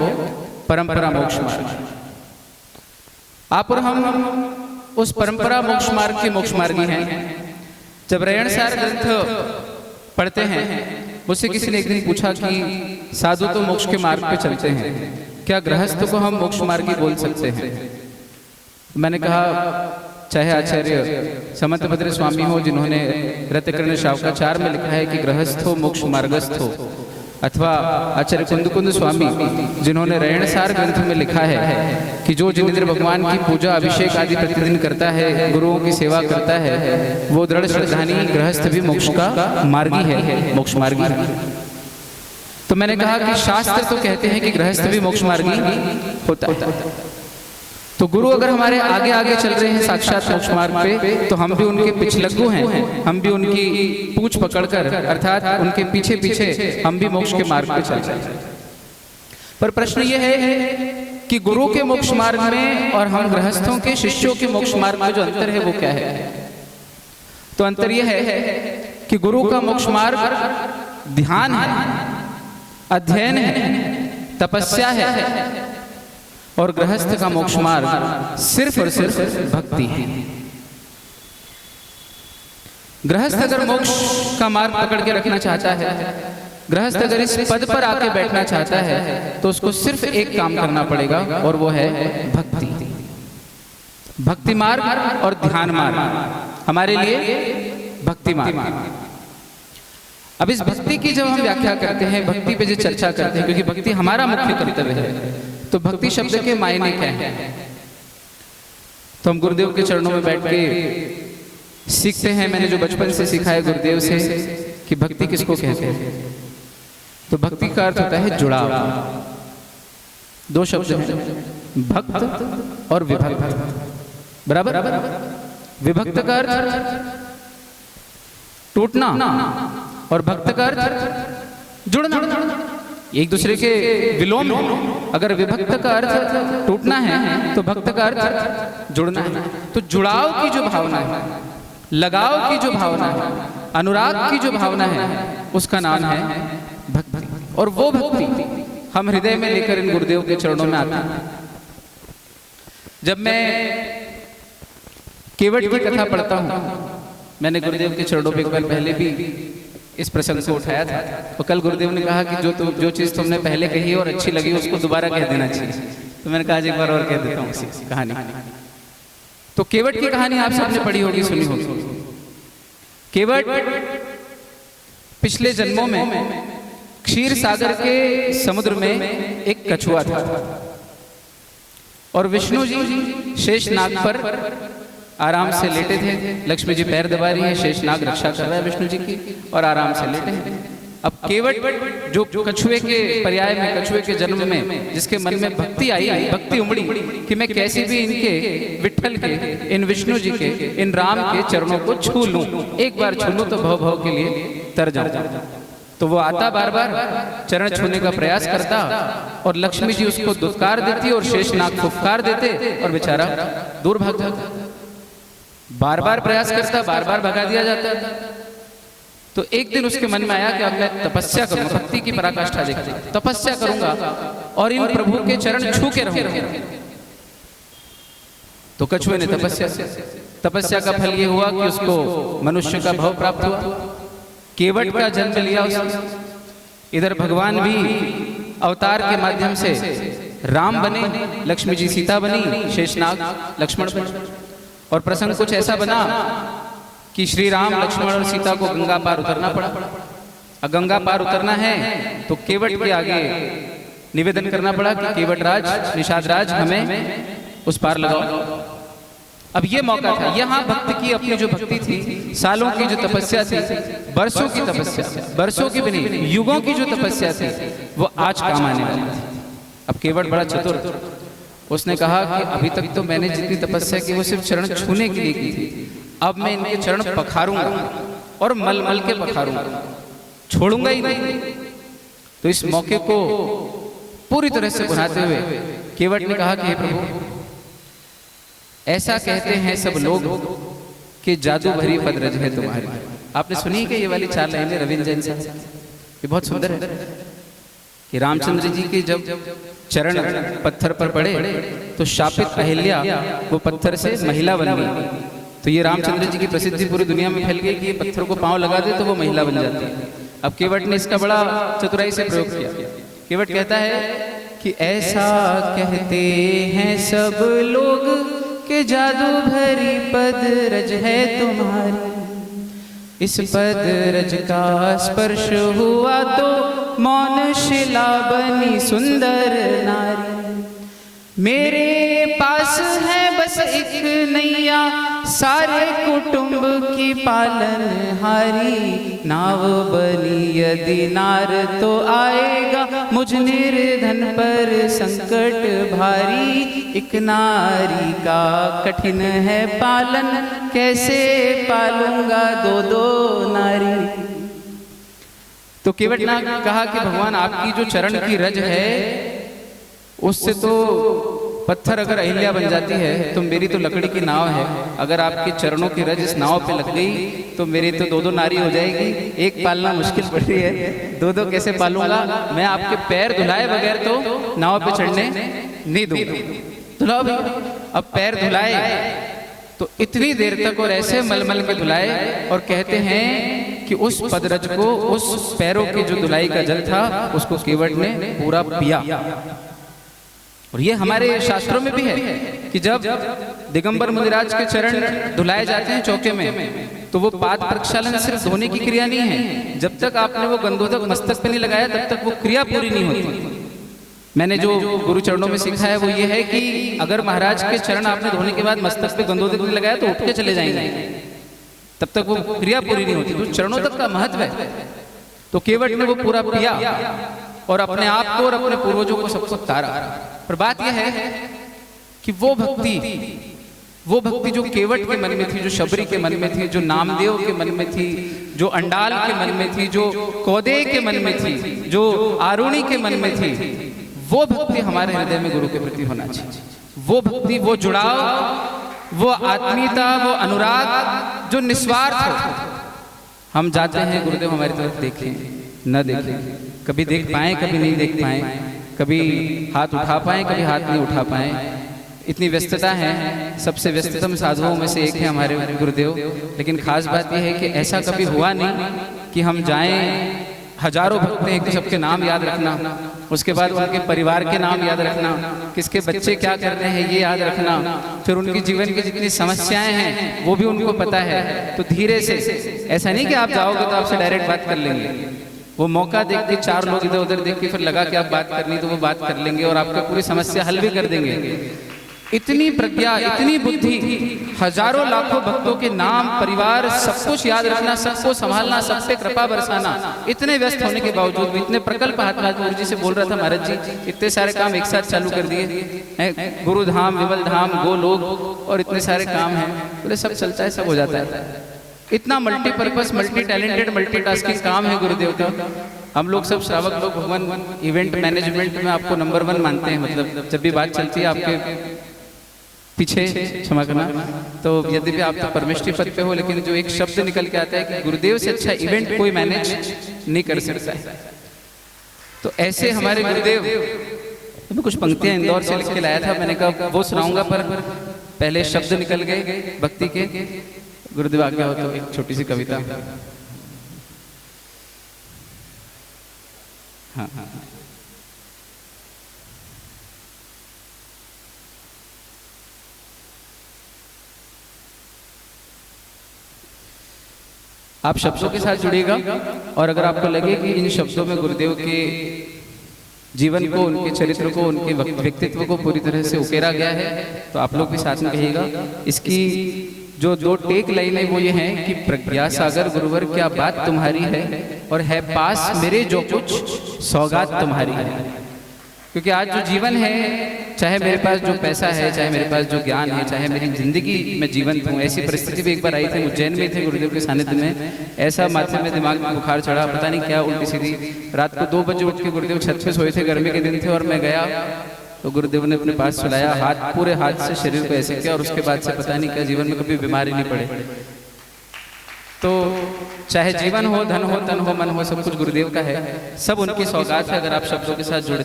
वो परंपरा मोक्ष मार्ग। आप और हम उस परंपरा मोक्ष मार्ग के मोक्ष मार्गी हैं। जब रयणसार ग्रंथ पढ़ते हैं, मुझसे किसी ने एक दिन पूछा कि साधु तो मोक्ष के मार्ग पे चलते हैं, क्या गृहस्थ को हम मोक्ष मार्गी बोल सकते हैं? मैंने कहा चाहे आचार्य समंतभद्र स्वामी हो जिन्होंने रत्नकर्ण शावकाचार में लिखा है कि गृहस्थ हो मोक्ष मार्गस्थ हो, अथवा आचार्य कुंद स्वामी जिन्होंने रयणसार ग्रंथ में लिखा है कि जो जिनेंद्र भगवान की पूजा अभिषेक आदि प्रतिदिन करता है, गुरुओं की सेवा करता है, वो दृढ़ श्रद्धानी गृहस्थ भी मोक्ष का मार्गी है, मोक्ष मार्गी। तो मैंने कहा कि शास्त्र तो कहते हैं कि गृहस्थ भी मोक्ष मार्गी होता है, तो गुरु अगर हमारे आगे आगे चल रहे हैं साक्षात मोक्ष मार्ग पे, तो हम भी उनके पिछलग्गू हैं, हम भी उनकी पूछ पकड़कर अर्थात उनके पीछे पीछे हम भी मोक्ष के मार्ग पे चल रहे हैं। पर प्रश्न ये है कि गुरु के मोक्ष मार्ग में और हम गृहस्थों के शिष्यों के मोक्ष मार्ग में जो अंतर है वो क्या है? तो अंतर यह है कि गुरु का मोक्ष मार्ग ध्यान है, अध्ययन है, तपस्या है, और गृहस्थ का मोक्ष मार्ग सिर्फ और सिर्फ भक्ति है। गृहस्थ अगर मोक्ष का मार्ग पकड़ के रखना चाहता है, गृहस्थ अगर इस पद पर आके बैठना चाहता है, तो उसको सिर्फ एक काम करना पड़ेगा और वो है भक्ति। भक्ति मार्ग और ध्यान मार्ग हमारे लिए भक्ति मार्ग। अब इस भक्ति की जब हम व्याख्या करते हैं, भक्ति पे जो चर्चा करते हैं, क्योंकि भक्ति हमारा मुख्य कर्तव्य है, तो भक्ति शब्द के मायने क्या है? तो हम गुरुदेव के चरणों में बैठ के सीखते हैं। मैंने जो बचपन से सीखा है गुरुदेव से कि भक्ति किसको कहते हैं, तो भक्ति का अर्थ होता है जुड़ाव। दो शब्द हैं, भक्त और विभक्त। बराबर? विभक्त का अर्थ टूटना और भक्त का अर्थ जुड़ना, एक दूसरे के विलोम है। अगर विभक्त का अर्थ टूटना है तो भक्त का अर्थ जुड़ना है। तो जुड़ाव की जो भावना है, लगाव की जो भावना है, अनुराग की जो भावना है, उसका नाम है भक्ति। और वो भक्ति हम हृदय में लेकर इन गुरुदेव के चरणों में आते हैं। जब मैं केवट की कथा पढ़ता हूँ, मैंने गुरुदेव के चरणों पे एक बार पहले भी इस प्रसंग को उठाया था, तो कल गुरुदेव ने कहा कि जो चीज तुमने पहले कही और अच्छी लगी उसको दोबारा कह देना चाहिए। तो मैंने कहा एक बार और कह देता हूँ उसी कहानी। तो केवट की कहानी आप सबने पढ़ी होगी, सुनी होगी। केवट पिछले जन्मों में क्षीर सागर के समुद्र में एक कछुआ था, और विष्णु जी शेषनाग पर आराम से लेटे थे। लक्ष्मी जी पैर दबा रही है, शेषनाग रक्षा कर रहा है विष्णु जी की, और आराम से लेटे हैं। अब केवट जो कछुए के पर्याय में, कछुए के जन्म में जिसके मन में भक्ति आई, भक्ति उमड़ी कि मैं कैसे भी इनके विठ्ठल के, इन विष्णु जी के, इन राम के चरणों को छू लूं, एक बार छू लूं तो भव भव के लिए तर जाऊं। तो वो आता, बार बार चरण छूने का प्रयास करता, और लक्ष्मी जी उसको दुत्कार देती और शेषनाग फुफकार देते, और बेचारा दूर भाग जाता। बार बार प्रयास करता, बार बार भगा दिया जाता। तो एक दिन उसके मन में आया कि अब मैं तपस्या करूंगा, भक्ति की पराकाष्ठा देखते, तपस्या करूंगा और इन प्रभु के चरण छू के रहूंगा। तो कछुए ने तपस्या का फल ये हुआ कि उसको मनुष्य का भव प्राप्त हुआ, केवट का जन्म लिया उसने। इधर भगवान भी अवतार के माध्यम से राम बने, लक्ष्मी जी सीता बनी, शेषनाग लक्ष्मण बने। और प्रसंग कुछ ऐसा बना कि श्री राम, लक्ष्मण और सीता को गंगा पार उतरना पड़ा। अब गंगा पार उतरना है तो केवट के आगे निवेदन करना पड़ा कि केवट राज, निषाद राज, हमें उस पार लगाओ। अब ये मौका था। यहाँ भक्त की अपनी जो भक्ति थी, सालों की जो तपस्या थी, वर्षों की तपस्या, वर्षों की भी नहीं, युगों की जो तपस्या थी, वो आज काम आने वाली थी। अब केवट बड़ा चतुर, उसने कहा कि अभी तक तो मैंने जितनी तपस्या की वो सिर्फ चरण छूने के लिए की थी, अब मैं इनके चरण पखारूंगा और मल मल के पखारूंगा, छोड़ूंगा ही नहीं। तो इस मौके को पूरी तरह से बुझाते हुए केवट ने कहा कि हे प्रभु, ऐसा कहते हैं सब लोग कि जादू भरी पदरज है तुम्हारी। आपने सुनी कि ये वाली 4 लाइनें रविंद्र जैन साहब, ये बहुत सुंदर है। कि रामचंद्र जी के जब चरण पत्थर पर पड़े तो शापित अहिल्या वो पत्थर से महिला बन गई। तो ये रामचंद्र जी की प्रसिद्धि पूरी दुनिया में फैल गई कि ये पत्थर को पांव लगा दे तो वो महिला बन जाती है। अब केवट ने इसका बड़ा चतुराई से प्रयोग किया। केवट कहता है कि ऐसा कहते हैं सब लोग कि जादू भरी पद रज है तुम्हारी, इस पद रज का स्पर्श हुआ तो मौन शिला बनी सुंदर नारी। मेरे पास है बस एक नैया सारे कुटुंब की पालनहारी, नाव बनी यदि नार तो आएगा मुझ निर्धन पर संकट भारी। एक नारी का कठिन है पालन, कैसे पालूंगा दो दो नारी। तो केवट ने कहा कि भगवान आपकी जो चरण की रज है उससे तो पत्थर अगर अहिल्या बन जाती है तो मेरी तो लकड़ी की नाव है, अगर आपके चरणों की रज इस नाव पे लग गई तो मेरी तो दो दो नारी हो जाएगी। एक पालना मुश्किल पड़ रही है, दो दो कैसे पालूंगा। मैं आपके पैर धुलाए बगैर तो नाव पे चढ़ने नहीं दूंगा। धुलाओ भी। अब पैर धुलाए तो इतनी देर तक और ऐसे मलमल के धुलाए और कहते हैं कि उस पदरज को, उस पैरों की जो धुलाई का जल था उसको केवट ने पूरा पिया। और ये हमारे शास्त्रों में भी है कि जब दिगंबर मुनिराज के चरण धुलाए जाते हैं चौके में तो वो पाद प्रक्षालन सिर्फ धोने की क्रिया नहीं है, जब तक आपने वो गंधोदक मस्तक पे नहीं लगाया तब तक वो क्रिया पूरी नहीं होती। मैंने जो गुरु चरणों में सीखा है वो ये है कि अगर महाराज के चरण आपने धोने के बाद मस्तक पे गंधोदक नहीं लगाया तो उठ के चले जाएंगे, तब तक वो क्रिया पूरी नहीं होती। तो चरणों तक का महत्व है। तो केवट ने वो पूरा पिया और अपने आप को और अपने पूर्वजों को सबको तारा। पर बात यह है कि वो भक्ति जो केवट के मन में थी, जो शबरी के मन में थी, जो नामदेव के मन में थी, जो अंडाल के मन में थी, जो कौदे के मन में थी, जो आरुणी के मन में थी, वो भक्ति हमारे हृदय में गुरु के प्रति होना चाहिए। वो भक्ति, वो जुड़ाव, वो आत्मीयता, वो अनुराग जो निस्वार्थ हो। हम जाते हैं गुरुदेव हमारी तरफ देखें न देखें, कभी देख पाए कभी नहीं देख पाए, कभी हाथ उठा पाए कभी हाथ नहीं उठा पाए, इतनी व्यस्तता है। सबसे व्यस्ततम साधुओं में से एक है हमारे गुरुदेव। लेकिन खास बात यह है कि ऐसा कभी हुआ नहीं कि हम जाएं, हजारों भक्त हैं, एक सबके नाम याद रखना, उसके बाद उनके परिवार के नाम याद रखना, किसके बच्चे क्या कर रहे हैं ये याद रखना, फिर उनकी जीवन की जितनी समस्याएं हैं वो भी उनको पता है। तो धीरे से, ऐसा नहीं कि आप जाओगे तो आपसे डायरेक्ट बात कर लेंगे, वो मौका देख के चार लोग इधर उधर देख के फिर लगा कि आप बात करनी तो वो बात कर लेंगे और आपकी पूरी समस्या हल भी कर देंगे। इतनी प्रज्ञा, इतनी बुद्धि, हजारों लाखों भक्तों के नाम, परिवार, सब कुछ याद रखना, सबको संभालना, सबसे कृपा बरसाना, इतने व्यस्त होने के बावजूद भी इतने प्रकल्प गुरु जी से बोल रहा था महाराज जी, इतने सारे काम एक साथ चालू कर दिए, गुरु धाम, विमल धाम, गोलोक और इतने सारे काम हैं, बोले सब चलता है, सब हो जाता है। इतना मल्टीपर्पस, मल्टी टैलेंटेड, मल्टीटास्किंग काम है गुरुदेव का। हम लोग सब श्रावक लोग भगवान इवेंट मैनेजमेंट में आपको नंबर 1 मानते हैं। मतलब जब भी बात चलती है आपके पीछे, क्षमा करना, तो यद्यपि आप तो परमेष्ठी पद पे हो लेकिन जो एक शब्द निकल के आता है कि गुरुदेव से अच्छा इवेंट कोई मैनेज नहीं कर सकता है। तो ऐसे हमारे गुरुदेव, मैं कुछ पंक्तियां इंदौर से लिख के लाया था, मैंने कहा वो सुनाऊंगा पर पहले शब्द निकल गए भक्ति के। गुरुदेव आज्ञा हो तो एक छोटी सी कविता। हाँ हाँ, आप शब्दों के साथ जुड़िएगा और अगर आपको लगे कि इन शब्दों में गुरुदेव के जीवन को, उनके चरित्र को, उनके व्यक्तित्व को पूरी तरह से उकेरा गया है तो आप लोग भी साथ में कहिएगा। इसकी जो 2 टेक लाइनें वो ये हैं कि प्रज्ञा सागर गुरुवर क्या बात तुम्हारी है और है पास मेरे जो कुछ सौगात तुम्हारी है। क्योंकि आज जो जीवन है, चाहे मेरे पास जो पैसा है, चाहे मेरे पास जो ज्ञान है, चाहे मेरी जिंदगी में जीवंत हूँ, ऐसी परिस्थिति भी एक बार आई थी, उज्जैन में थे गुरुदेव के सानिध्य में, ऐसा माथे में दिमाग में बुखार चढ़ा, पता नहीं क्या उल्टी सीधी, रात को 2 बजे उठ के गुरुदेव छत पे सोए थे, गर्मी के दिन थे, और मैं गया तो गुरुदेव ने अपने पास सुलाया, हाथ, पूरे हाथ से शरीर को ऐसे किया और उसके बाद से पता नहीं क्या जीवन में कभी बीमारी नहीं पड़े। तो चाहे जीवन हो, धन हो, तन हो, मन हो, सब कुछ गुरुदेव का है। सब उनकी सौगात है। अगर आप शब्दों के साथ जुड़े